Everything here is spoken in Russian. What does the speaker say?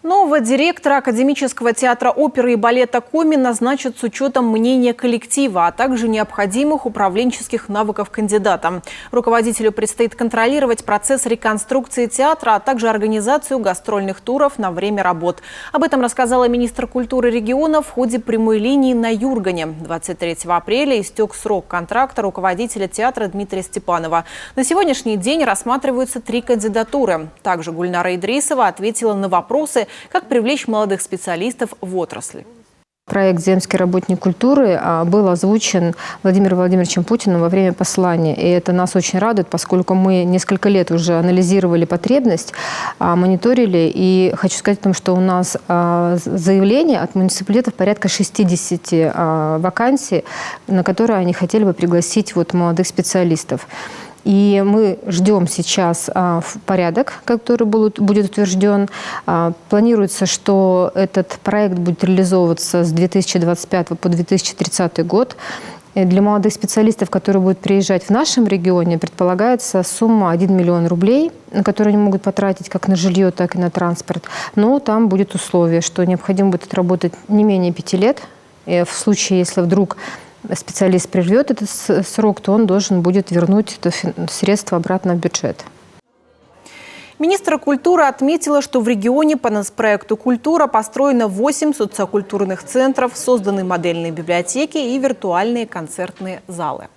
Нового директора Академического театра оперы и балета «Коми» назначат с учетом мнения коллектива, а также необходимых управленческих навыков кандидата. Руководителю предстоит контролировать процесс реконструкции театра, а также организацию гастрольных туров на время работ. Об этом рассказала министр культуры региона в ходе прямой линии на Юргане. 23 апреля истек срок контракта руководителя театра Дмитрия Степанова. На сегодняшний день рассматриваются 3 кандидатуры. Также Гульнара Идрисова ответила на вопросы, как привлечь молодых специалистов в отрасли. Проект «Земский работник культуры» был озвучен Владимиром Владимировичем Путиным во время послания. И это нас очень радует, поскольку мы несколько лет уже анализировали потребность, мониторили. И хочу сказать о том, что у нас заявление от муниципалитетов порядка 60 вакансий, на которые они хотели бы пригласить молодых специалистов. И мы ждем сейчас порядок, который будет утвержден. Планируется, что этот проект будет реализовываться с 2025 по 2030 год. И для молодых специалистов, которые будут приезжать в нашем регионе, предполагается сумма 1 миллион рублей, на которые они могут потратить как на жилье, так и на транспорт. Но там будет условие, что необходимо будет отработать не менее 5 лет. И в случае, если вдруг специалист прервет этот срок, то он должен будет вернуть это средство обратно в бюджет. Министр культуры отметила, что в регионе по нацпроекту «Культура» построено 8 социокультурных центров, созданы модельные библиотеки и виртуальные концертные залы.